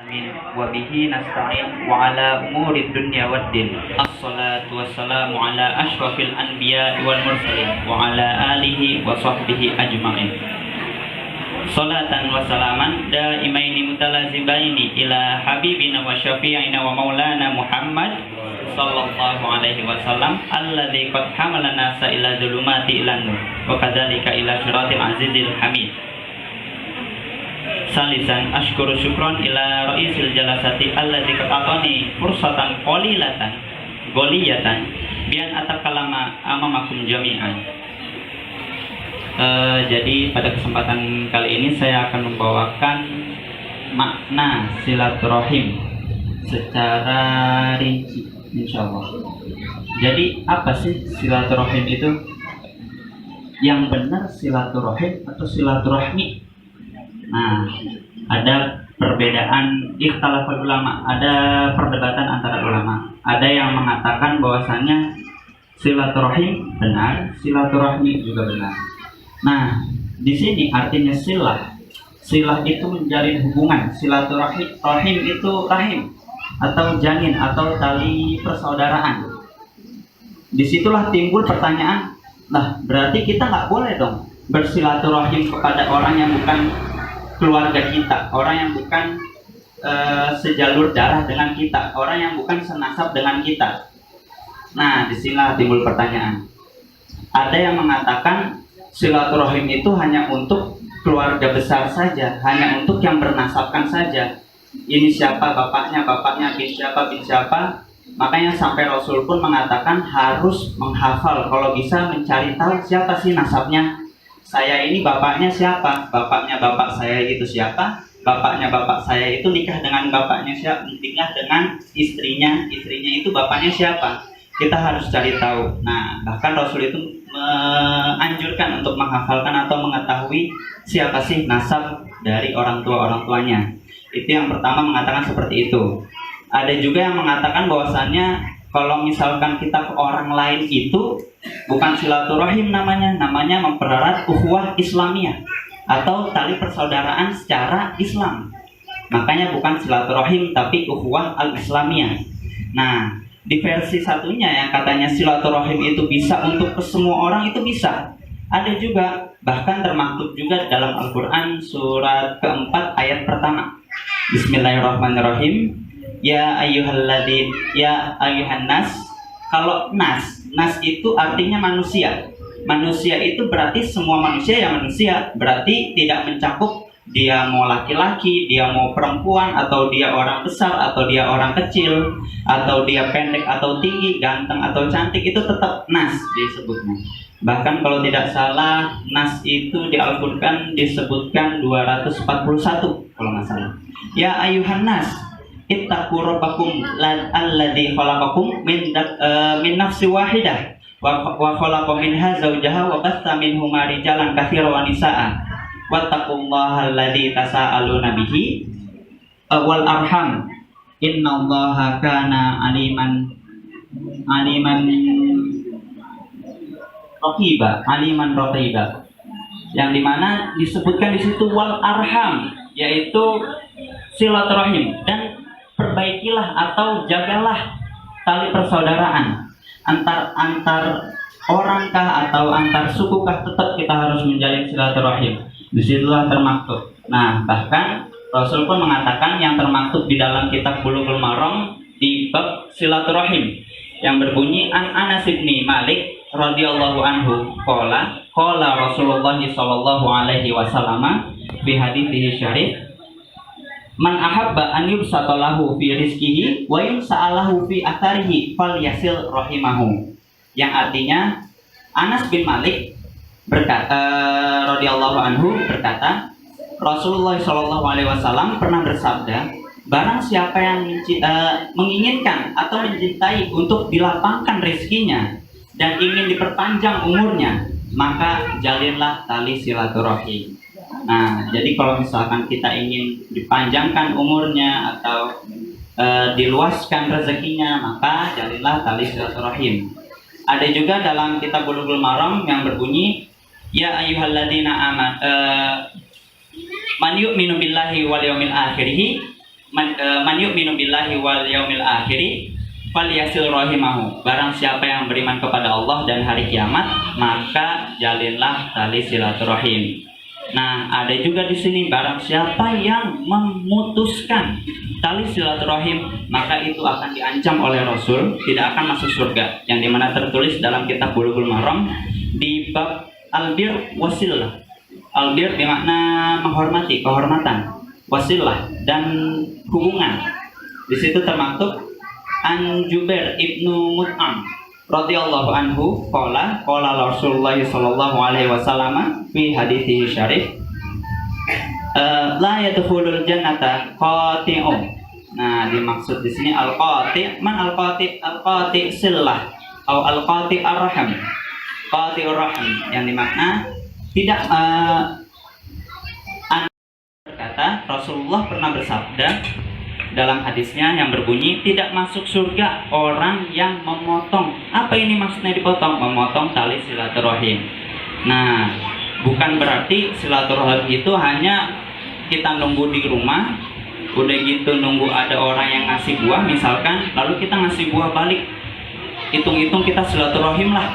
Amin wa bihi nasta'in wa ala umuri dunya waddin. Assalatu wassalamu ala asyrafil anbiya wal mursalin wa ala alihi wa sahbihi ajma'in. Salatan wa salaman daimaini mutalazibaini ila habibina wa syafi'ina wa maulana Muhammad sallallahu alaihi wasallam alladzi qad hamalana ila zulumati ilan nur wa kadzalika ila siratil azizil hamid. Salisan ashkuru syukron ila ra'isil jalasati alladzi qata'ani fursatan qalilatan goliyatan bian atakalama amamakum jami'an. Jadi pada kesempatan kali ini saya akan membawakan makna silaturahim secara rinci insyaallah. Jadi apa sih silaturahim itu? Yang benar silaturahim atau silaturahmi? Nah, ada perbedaan ikhtilaful ulama, ada perdebatan antara ulama. Ada yang mengatakan bahwasanya silaturahim benar, silaturahmi juga benar. Nah, di sini artinya silah. Silah itu menjalin hubungan, silaturahim itu rahim atau janin atau tali persaudaraan. Disitulah timbul pertanyaan, nah berarti kita nggak boleh dong bersilaturahim kepada orang yang bukan keluarga kita, orang yang bukan sejalur darah dengan kita, orang yang bukan senasab dengan kita. Nah, disinilah timbul pertanyaan. Ada yang mengatakan silaturahim itu hanya untuk keluarga besar saja, hanya untuk yang bernasabkan saja. Ini siapa bapaknya, bin siapa. Makanya sampai Rasul pun mengatakan harus menghafal, kalau bisa mencari tahu siapa sih nasabnya. Saya ini bapaknya siapa? Bapaknya bapak saya itu siapa? Bapaknya bapak saya itu nikah dengan bapaknya siapa? Nikah dengan istrinya itu bapaknya siapa? Kita harus cari tahu. Nah, bahkan Rasul itu menganjurkan untuk menghafalkan atau mengetahui siapa sih nasab dari orang tuanya. Itu yang pertama mengatakan seperti itu. Ada juga yang mengatakan bahwasannya kalau misalkan kita ke orang lain itu bukan silaturahim namanya mempererat ukhuwah Islamiyah atau tali persaudaraan secara Islam. Makanya bukan silaturahim tapi ukhuwah al-Islamiyah. Nah, di versi satunya yang katanya silaturahim itu bisa untuk ke semua orang itu bisa. Ada juga, bahkan termaktub juga dalam Al-Qur'an surat keempat ayat pertama. Bismillahirrahmanirrahim. Ya ayuhan nas. Kalau nas itu artinya manusia. Manusia itu berarti semua manusia yang manusia. Berarti tidak mencakup dia mau laki-laki, dia mau perempuan, atau dia orang besar, atau dia orang kecil, atau dia pendek atau tinggi, ganteng atau cantik, itu tetap nas disebutnya. Bahkan kalau tidak salah nas itu di Al-Qur'an disebutkan 241 kalau nggak salah. Ya ayuhan nas ittaqu rabbakum alladzi khalaqakum min nafsin wahidah wa khalaqa minha zawjaha wa batha minhuma rijalan katsiran wa nisaa'a wattaqullaha alladzi tasaaluna bihi wal arham innallaha kana aliman raqiba, yang dimana disebutkan di situ wal arham, yaitu silaturahim, dan perbaikilah atau jagalah tali persaudaraan antar orangkah atau antar sukukah, tetap kita harus menjalin silaturahim. Disitulah termaktub. Nah, bahkan Rasul pun mengatakan yang termaktub di dalam kitab Bulughul Maram di bab silaturahim yang berbunyi an Anas bin Malik radhiyallahu anhu qala Rasulullah sallallahu alaihi wasallam fi hadits syarif man ahabba an yubsatalahu fi rizqihi wa yumsa'alahu fi atharihi falyasil rahimahu, yang artinya Anas bin Malik berkata radhiyallahu anhu berkata, Rasulullah sallallahu alaihi wasallam pernah bersabda, barang siapa yang menginginkan atau mencintai untuk dilapangkan rezekinya dan ingin diperpanjang umurnya, maka jalinlah tali silaturahim. Nah, jadi kalau misalkan kita ingin dipanjangkan umurnya atau diluaskan rezekinya, maka jalinlah tali silaturahim. Ada juga dalam kitab Bulughul Maram yang berbunyi, ya ayyuhalladzina man yu'minu billahi wal yawmil akhirih man yu'minu billahi wal yaumil akhiri falyasil rahimahu. Barang siapa yang beriman kepada Allah dan hari kiamat, maka jalinlah tali silaturahim. Nah, ada juga di sini barang siapa yang memutuskan tali silaturahim, maka itu akan diancam oleh Rasul, tidak akan masuk surga. Yang dimana tertulis dalam kitab Bulughul Maram di bab albir wasilah. Albir bermakna menghormati, kehormatan, wasilah dan hubungan. Di situ termaktub an Jubair ibnu Mut'am radhiyallahu anhu qala Rasulullah sallallahu alaihi wasallam fi haditsihi syarif la yadkhulul jannata qati'un. Nah, dimaksud di sini al-qati', man al-qati' sillah atau al-qati' ar-rahim. Qati'ur rahim yang dimakna tidak berkata, Rasulullah pernah bersabda dalam hadisnya yang berbunyi, tidak masuk surga orang yang memotong. Apa ini maksudnya dipotong? Memotong tali silaturahim. Nah, bukan berarti silaturahim itu hanya kita nunggu di rumah, udah gitu nunggu ada orang yang ngasih buah misalkan, lalu kita ngasih buah balik, hitung-hitung kita silaturahim lah.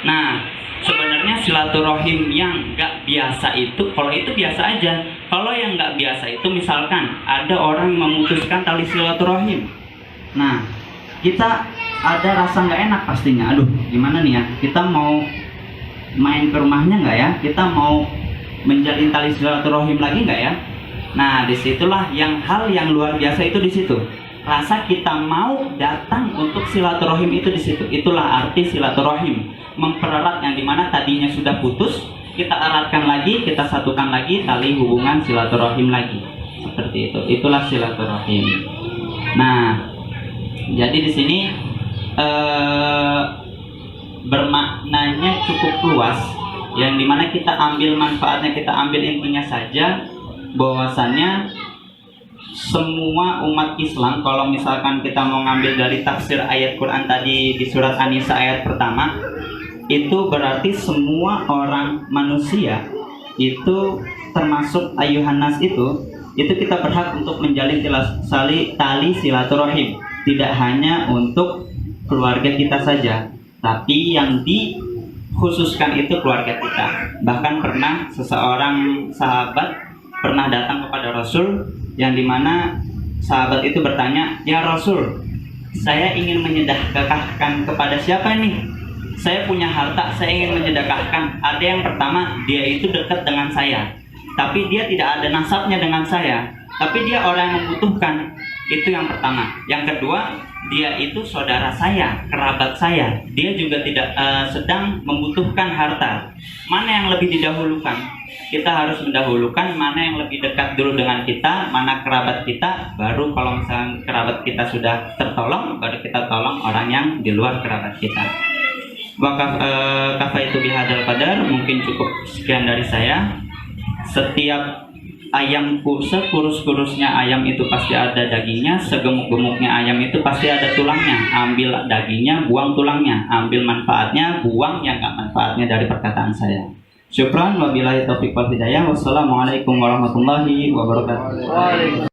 Nah, sebenarnya silaturahim yang nggak biasa itu, kalau itu biasa aja. Kalau yang nggak biasa itu misalkan ada orang yang memutuskan tali silaturahim. Nah, kita ada rasa nggak enak pastinya. Aduh, gimana nih ya? Kita mau main ke rumahnya nggak ya? Kita mau menjalin tali silaturahim lagi nggak ya? Nah, disitulah yang hal yang luar biasa itu di situ. Rasa kita mau datang untuk silaturahim itu di situ. Itulah arti silaturahim. Mempererat yang dimana tadinya sudah putus, kita eratkan lagi, kita satukan lagi tali hubungan silaturahim lagi. Seperti itu. Itulah silaturahim. Nah, jadi di sini bermaknanya cukup luas, yang dimana kita ambil manfaatnya, kita ambil intinya saja, bahwasannya semua umat Islam, kalau misalkan kita mau ngambil dari tafsir ayat Quran tadi di surat An-Nisa ayat pertama, itu berarti semua orang manusia itu termasuk ayuhan nas itu kita berhak untuk menjalin tali silaturahim. Tidak hanya untuk keluarga kita saja, tapi yang dikhususkan itu keluarga kita. Bahkan pernah seseorang sahabat pernah datang kepada Rasul, yang dimana sahabat itu bertanya, ya Rasul, saya ingin menyedekahkan kepada siapa nih? Saya punya harta, saya ingin menyedekahkan. Ada yang pertama, dia itu dekat dengan saya, tapi dia tidak ada nasabnya dengan saya, tapi dia orang yang membutuhkan. Itu yang pertama. Yang kedua, dia itu saudara saya, kerabat saya, dia juga tidak sedang membutuhkan harta. Mana yang lebih didahulukan? Kita harus mendahulukan mana yang lebih dekat dulu dengan kita, mana kerabat kita, baru kalau misalnya kerabat kita sudah tertolong, baru kita tolong orang yang di luar kerabat kita. Kafa itu bihadzal qadar, mungkin cukup sekian dari saya. Setiap ayam sekurus-kurusnya ayam itu pasti ada dagingnya, segemuk-gemuknya ayam itu pasti ada tulangnya. Ambil dagingnya, buang tulangnya, ambil manfaatnya, buang yang nggak manfaatnya dari perkataan saya. Syukran, wabillahi taufiq wal hidayah. Wassalamualaikum warahmatullahi wabarakatuh.